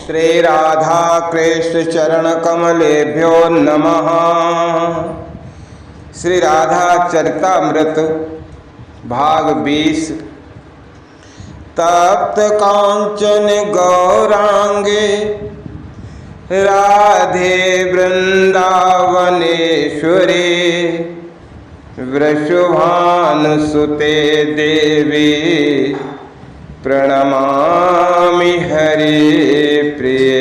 श्री राधा कृष्ण चरण कमलेभ्यो नमः। श्री राधा चरितामृत भाग 20। तप्त कांचन गौरांगे राधे वृंदावनेश्वरी वृषभानुसुते देवी प्रणमामि हरि प्रिय।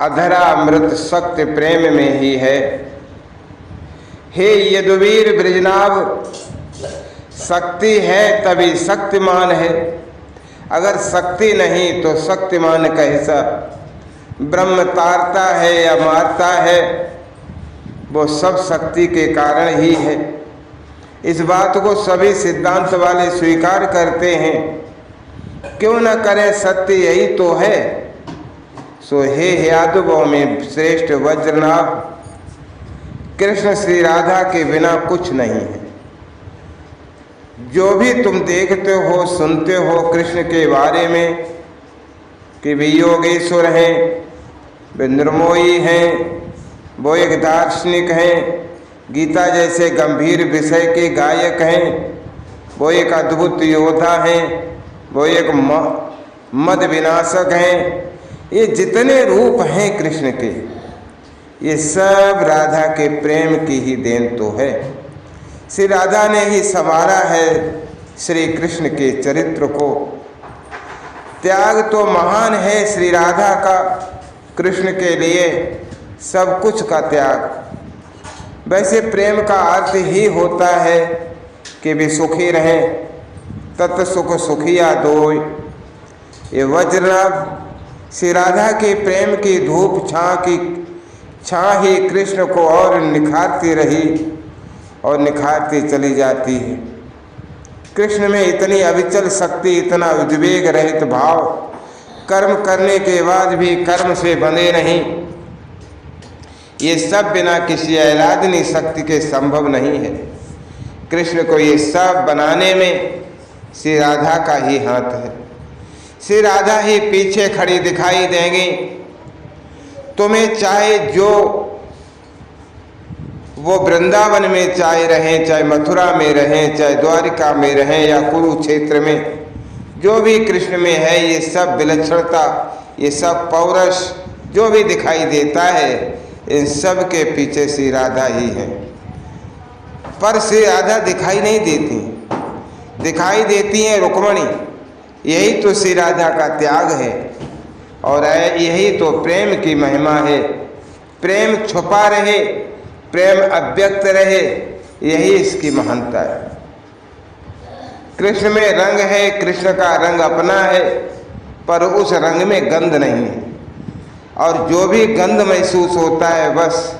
अधरामृत शक्ति प्रेम में ही है। हे यदुवीर ब्रजनाभ, शक्ति है तभी शक्तिमान है, अगर शक्ति नहीं तो शक्तिमान कैसा। ब्रह्म तारता है या मारता है, वो सब शक्ति के कारण ही है। इस बात को सभी सिद्धांत वाले स्वीकार करते हैं। क्यों न करें, सत्य यही तो है। सो हे यादवों में श्रेष्ठ वज्रनाभ, कृष्ण श्री राधा के बिना कुछ नहीं है। जो भी तुम देखते हो सुनते हो कृष्ण के बारे में कि वे योगेश्वर हैं, वे निर्मोही हैं, वो एक दार्शनिक हैं, गीता जैसे गंभीर विषय के गायक हैं, वो एक अद्भुत योद्धा हैं, वो एक मद विनाशक हैं। ये जितने रूप हैं कृष्ण के, ये सब राधा के प्रेम की ही देन तो है। श्री राधा ने ही संवारा है श्री कृष्ण के चरित्र को। त्याग तो महान है श्री राधा का, कृष्ण के लिए सब कुछ का त्याग। वैसे प्रेम का अर्थ ही होता है कि वे सुखी रहें, तत् सुख सुखिया दो। ये वज्रनाभ श्री राधा के प्रेम की धूप छाँ ही कृष्ण को और निखारती रही और निखारती चली जाती है। कृष्ण में इतनी अविचल शक्ति, इतना उद्वेग रहित भाव, कर्म करने के बाद भी कर्म से बंधे नहीं, ये सब बिना किसी आह्लादनी शक्ति के संभव नहीं है। कृष्ण को ये सब बनाने में श्री राधा का ही हाथ है। श्री राधा ही पीछे खड़ी दिखाई देंगी। तुम्हें चाहे जो वो वृंदावन में चाहे रहें, चाहे मथुरा में रहें, चाहे द्वारिका में रहें या कुरुक्षेत्र में, जो भी कृष्ण में है ये सब विलक्षणता, ये सब पौरुष जो भी दिखाई देता है, इन सब के पीछे श्री राधा ही है। पर श्री राधा दिखाई नहीं देती, दिखाई देती है रुक्मणी। यही तो श्री राधा का त्याग है और यही तो प्रेम की महिमा है। प्रेम छुपा रहे, प्रेम अव्यक्त रहे, यही इसकी महानता है। कृष्ण में रंग है, कृष्ण का रंग अपना है, पर उस रंग में गंध नहीं है। और जो भी गंध महसूस होता है बस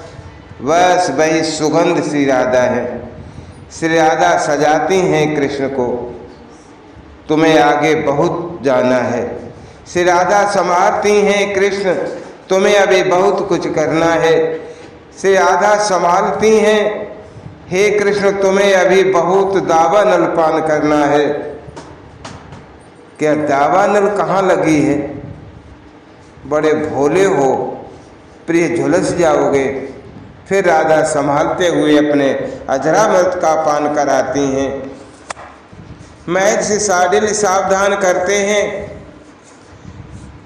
वही सुगंध श्री राधा है। श्री राधा सजाती हैं कृष्ण को। तुम्हें आगे बहुत जाना है। श्री राधा संभालती हैं कृष्ण, तुम्हें अभी बहुत कुछ करना है। श्री राधा संभालती हैं, हे कृष्ण तुम्हें अभी बहुत दावानल पान करना है। क्या दावानल कहाँ लगी है? बड़े भोले हो, प्रिय झुलस जाओगे। फिर राधा संभालते हुए अपने अजरामृत का पान कराती हैं। महर्षि शार्दूल सावधान करते हैं,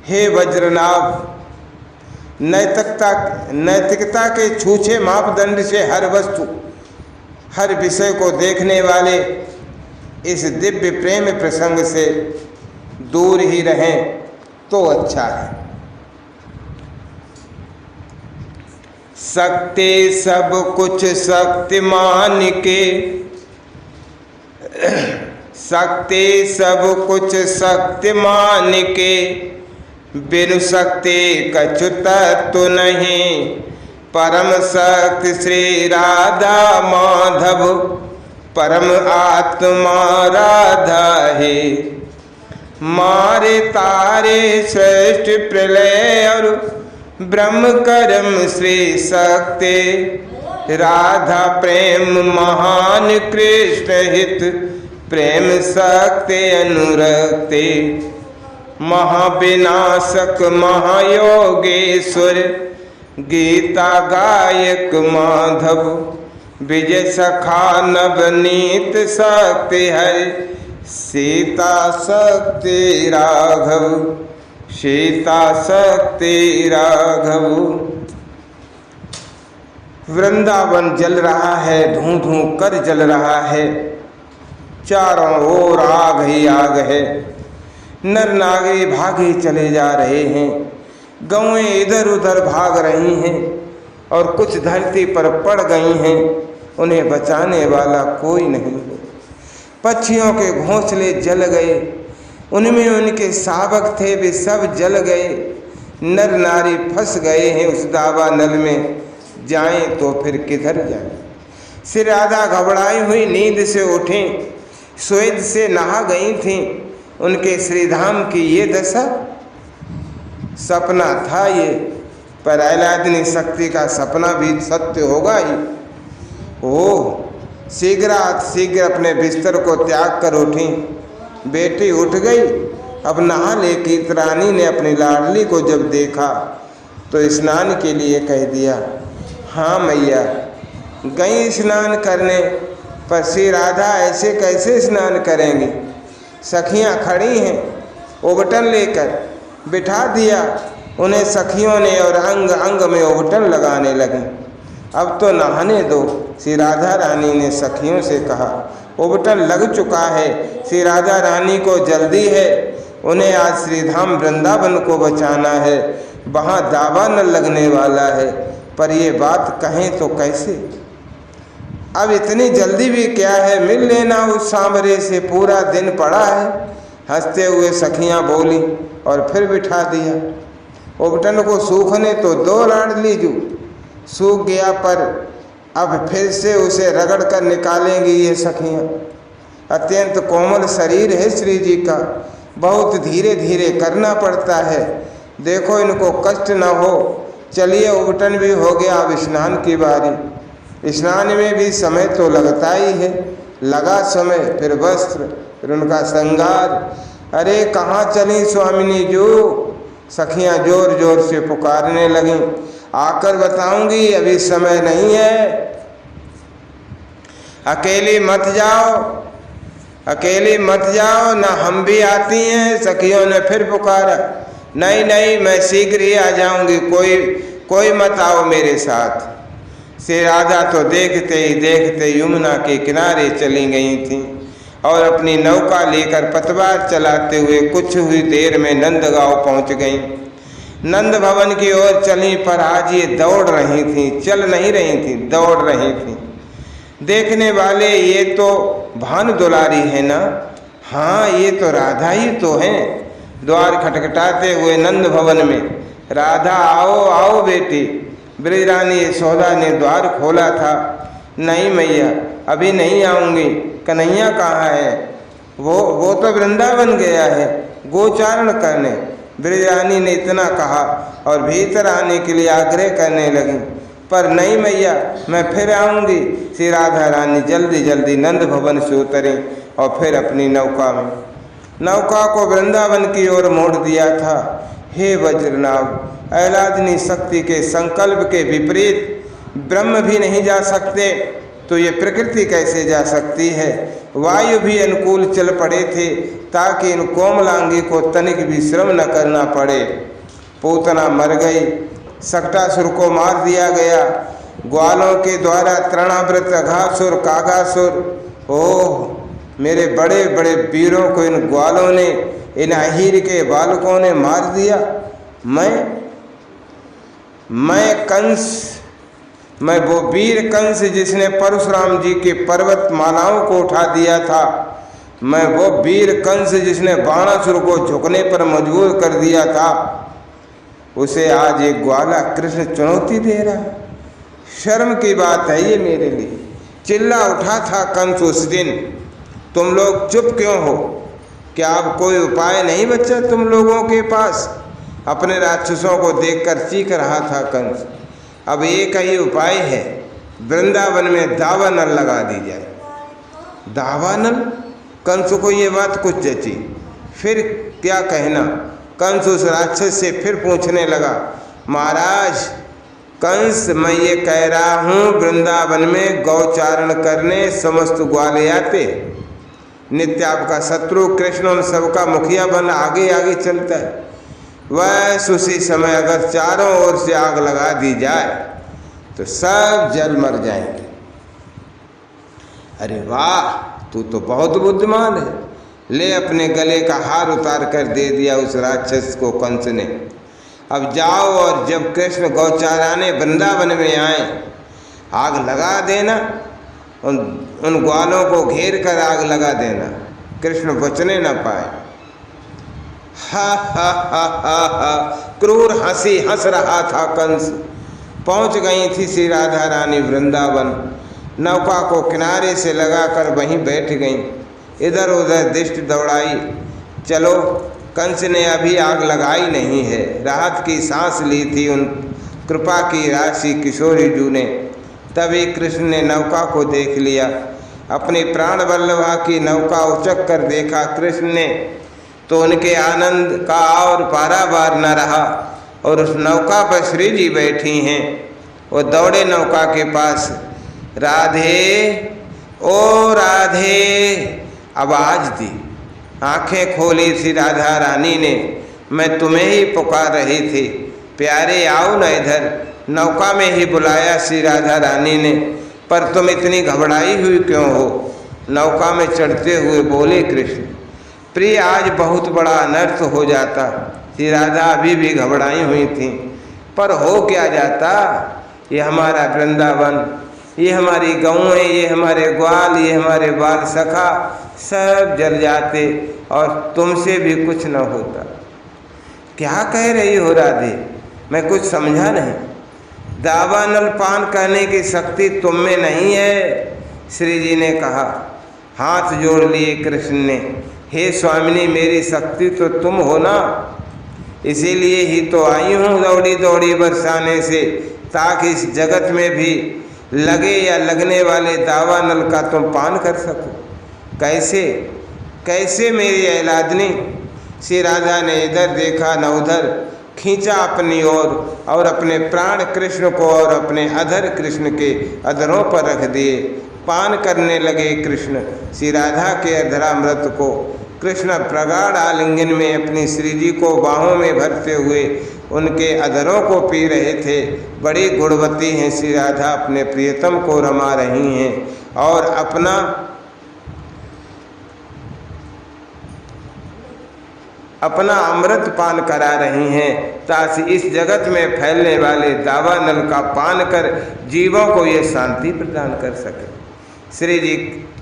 हे वज्रनाभ, नैतिकता के छूछे मापदंड से हर वस्तु, हर विषय को देखने वाले इस दिव्य प्रेम प्रसंग से दूर ही रहें तो अच्छा है। शक्ति सब कुछ शक्तिमान के, शक्ति सब कुछ शक्तिमान के, बिनु शक्ति कछु तत्व नहीं। परम शक्ति श्री राधा माधव, परम आत्मा राधा है। मारे तारे श्रेष्ठ प्रलय और ब्रह्म कर्म श्री शक्ति। राधा प्रेम महान कृष्ण हित, प्रेम शक्ति अनुरक्ति। महाविनाशक महायोगेश्वर, गीता गायक माधव, विजय सखा नवनीत शक्ति हरि, सीता शक्ति राघव, सीता शक्ति राघव। वृंदावन जल रहा है, धूं धूं कर जल रहा है, चारों ओर आग ही आग है। नर नागे भागे चले जा रहे हैं, गौएं इधर उधर भाग रही हैं और कुछ धरती पर पड़ गई हैं, उन्हें बचाने वाला कोई नहीं है। पक्षियों के घोंसले जल गए, उनमें उनके शावक थे वे सब जल गए। नर नारी फंस गए हैं उस दावा नल में, जाएं तो फिर किधर जाएं। श्री राधा घबराई हुई नींद से उठी, स्वेद से नहा गई थी। उनके श्रीधाम की ये दशा, सपना था ये, पर अहलादिनी शक्ति का सपना भी सत्य होगा ही। ओह, शीघ्र अपने बिस्तर को त्याग कर उठी। बेटी उठ गई, अब नहा ले। कीर्तरानी ने अपनी लाडली को जब देखा तो स्नान के लिए कह दिया। हाँ मैया, गई स्नान करने, पर श्री राधा ऐसे कैसे स्नान करेंगी। सखियाँ खड़ी हैं, ओबटन लेकर बिठा दिया उन्हें सखियों ने और अंग अंग में ओबटन लगाने लगी। अब तो नहाने दो, श्री राधा रानी ने सखियों से कहा। ओबटन लग चुका है, श्री राधा रानी को जल्दी है, उन्हें आज श्रीधाम वृंदावन को बचाना है, वहाँ दावा न लगने वाला है। पर ये बात कहें तो कैसे, अब इतनी जल्दी भी क्या है, मिल लेना उस सांवरे से, पूरा दिन पड़ा है। हंसते हुए सखियाँ बोली और फिर बिठा दिया। ओबटन को सूखने तो दो लाडली जू, सूख गया पर अब फिर से उसे रगड़ कर निकालेंगी ये सखियाँ। अत्यंत कोमल शरीर है श्री जी का, बहुत धीरे धीरे करना पड़ता है, देखो इनको कष्ट न हो। चलिए, ओबटन भी हो गया, अब स्नान की बारी। स्नान में भी समय तो लगता ही है, लगा समय, फिर वस्त्र, फिर उनका श्रृंगार। अरे कहाँ चली स्वामिनी जो, सखियाँ जोर जोर से पुकारने लगीं। आकर बताऊंगी, अभी समय नहीं है, अकेली मत जाओ, अकेली मत जाओ, ना हम भी आती हैं। सखियों ने फिर पुकारा। नहीं नहीं, मैं शीघ्र ही आ जाऊंगी, कोई मत आओ मेरे साथ। श्री राधा तो देखते ही देखते यमुना के किनारे चली गई थीं और अपनी नौका लेकर पतवार चलाते हुए कुछ हुई देर में नंदगांव पहुंच गईं। नंद भवन की ओर चली, पर आज ये दौड़ रही थीं, चल नहीं रही थीं, दौड़ रही थीं। देखने वाले, ये तो भानु दुलारी है ना, हाँ ये तो राधा ही तो हैं। द्वार खटखटाते हुए नंद भवन में, राधा आओ आओ बेटी। ब्रजरानी यशोदा ने द्वार खोला था। नहीं मैया, अभी नहीं आऊँगी। कन्हैया कहाँ है? वो तो वृंदावन गया है गोचारण करने। ब्रजरानी ने इतना कहा और भीतर आने के लिए आग्रह करने लगी, पर नहीं मैया, मैं फिर आऊँगी। श्री राधा रानी जल्दी जल्दी नंद भवन से उतरी और फिर अपनी नौका को वृंदावन की ओर मोड़ दिया था। हे वज्रनाभ, अहलादिनी शक्ति के संकल्प के विपरीत ब्रह्म भी नहीं जा सकते, तो ये प्रकृति कैसे जा सकती है। वायु भी अनुकूल चल पड़े थे ताकि इन कोमलांगी को तनिक भी श्रम न करना पड़े। पूतना मर गई, सक्टासुर को मार दिया गया, ग्वालों के द्वारा तृणावृत अघासुर कागासुर। ओह, मेरे बड़े बड़े वीरों को इन ग्वालों ने, इन अहीर के बालकों ने मार दिया। मैं कंस, मैं वो वीर कंस जिसने परशुराम जी के पर्वत मालाओं को उठा दिया था, मैं वो वीर कंस जिसने बाणासुर को झुकने पर मजबूर कर दिया था, उसे आज एक ग्वाला कृष्ण चुनौती दे रहा है। शर्म की बात है ये मेरे लिए। चिल्ला उठा था कंस उस दिन, तुम लोग चुप क्यों हो? क्या अब कोई उपाय नहीं बचा तुम लोगों के पास? अपने राक्षसों को देखकर चीख रहा था कंस। अब एक ही उपाय है, वृंदावन में दावानल लगा दी जाए। दावानल? कंस को ये बात कुछ जची। फिर क्या कहना। कंस उस राक्षस से फिर पूछने लगा, महाराज कंस, मैं ये कह रहा हूँ वृंदावन में गौचारण करने समस्त ग्वाले आते, नित्य आपका शत्रु कृष्ण उन सबका मुखिया बन आगे आगे चलता है। वैस उसी समय अगर चारों ओर से आग लगा दी जाए तो सब जल मर जाएंगे। अरे वाह, तू तो बहुत बुद्धिमान है। ले अपने गले का हार उतार कर दे दिया उस राक्षस को कंस ने। अब जाओ और जब कृष्ण गौचाराने वृंदावन में आए आग लगा देना, उन ग्वालों को घेर कर आग लगा देना, कृष्ण बचने न पाए। हा हा हा हा हा, क्रूर हंसी हंस रहा था कंस। पहुंच गई थी श्री राधा रानी वृंदावन, नौका को किनारे से लगाकर वहीं बैठ गईं, इधर उधर दृष्टि दौड़ाई। चलो, कंस ने अभी आग लगाई नहीं है, राहत की सांस ली थी उन कृपा की राशि किशोरी जू ने। तभी कृष्ण ने नौका को देख लिया, अपनी प्राण वल्लभा की नौका उचक कर देखा कृष्ण ने, तो उनके आनंद का और पारावार न रहा। और उस नौका पर श्री जी बैठी हैं। वो दौड़े नौका के पास, राधे ओ राधे, आवाज दी। आंखें खोली थी राधा रानी ने, मैं तुम्हें ही पुकार रही थी, प्यारे आओ न इधर। नौका में ही बुलाया श्री राधा रानी ने, पर तुम इतनी घबराई हुई क्यों हो। नौका में चढ़ते हुए बोले कृष्ण, प्रिय आज बहुत बड़ा अनर्थ हो जाता। श्री राधा अभी भी घबराई हुई थी, पर हो क्या जाता। ये हमारा वृंदावन, ये हमारी गौएं, ये हमारे ग्वाल, ये हमारे बाल सखा सब जल जाते और तुमसे भी कुछ न होता। क्या कह रही हो राधे, मैं कुछ समझा नहीं। दावानल पान करने की शक्ति तुम में नहीं है, श्री जी ने कहा। हाथ जोड़ लिए कृष्ण ने, हे स्वामिनी, मेरी शक्ति तो तुम हो ना, इसीलिए ही तो आई हूँ दौड़ी दौड़ी बरसाने से, ताकि इस जगत में भी लगे या लगने वाले दावानल का तुम पान कर सको। कैसे कैसे मेरी ऐलादनी। श्री राधा ने इधर देखा न उधर, खींचा अपनी ओर और अपने प्राण कृष्ण को और अपने अधर कृष्ण के अधरों पर रख दिए। पान करने लगे कृष्ण श्री राधा के अधरामृत को। कृष्ण प्रगाढ़ आलिंगन में अपनी श्री जी को बाहों में भरते हुए उनके अधरों को पी रहे थे। बड़ी गुणवती हैं श्री राधा, अपने प्रियतम को रमा रही हैं और अपना अमृत पान करा रही हैं, ताकि इस जगत में फैलने वाले दावानल का पान कर जीवों को ये शांति प्रदान कर सके। श्री जी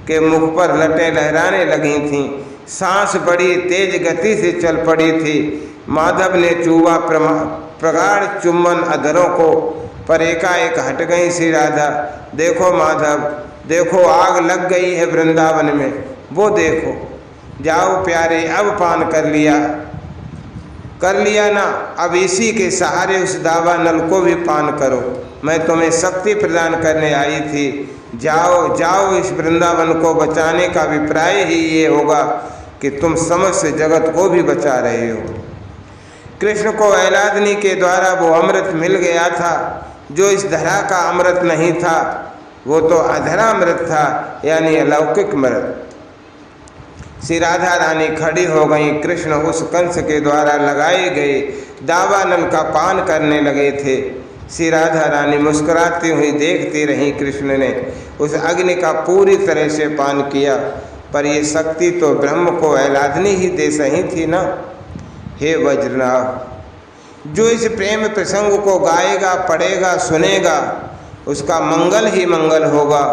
के मुख पर लटें लहराने लगी थीं, सांस बड़ी तेज गति से चल पड़ी थी। माधव ने चूवा प्रगाढ़ चुम्बन अधरों को, पर एकाएक हट गई श्री राधा। देखो माधव, देखो आग लग गई है वृंदावन में, वो देखो। जाओ प्यारे, अब पान कर लिया ना, अब इसी के सहारे उस दावानल को भी पान करो। मैं तुम्हें शक्ति प्रदान करने आई थी। जाओ जाओ, इस वृंदावन को बचाने का अभिप्राय ही ये होगा कि तुम समस्त जगत को भी बचा रहे हो। कृष्ण को ऐलादनी के द्वारा वो अमृत मिल गया था जो इस धरा का अमृत नहीं था, वो तो अधरामृत था, यानी अलौकिक अमृत। श्री राधा रानी खड़ी हो गई। कृष्ण उस कंस के द्वारा लगाए गए दावानल का पान करने लगे थे। श्री राधा रानी मुस्कुराती हुई देखती रही। कृष्ण ने उस अग्नि का पूरी तरह से पान किया, पर ये शक्ति तो ब्रह्म को ऐलादनी ही दे सही थी ना। हे वज्रनाभ, जो इस प्रेम प्रसंग को गाएगा, पढ़ेगा, सुनेगा, उसका मंगल ही मंगल होगा।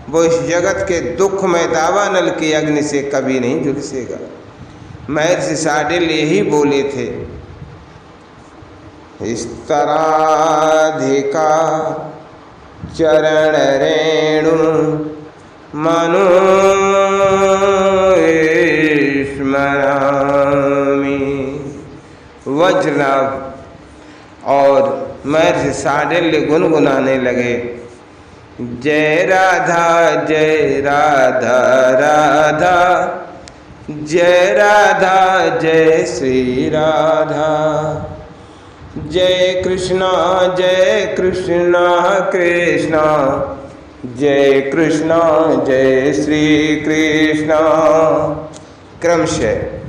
वो इस जगत के दुख में दावानल की अग्नि से कभी नहीं झुलसेगा। महर्षि शार्दुल यही बोले थे, इस तराधिका चरण रेणु मनु स्मरामि। वज्रनाभ और महर्षि शार्दुल गुनगुनाने लगे, जय राधा राधा, जय राधा जय श्री राधा। जय कृष्णा कृष्णा जय कृष्णा जय श्री कृष्णा। क्रमशः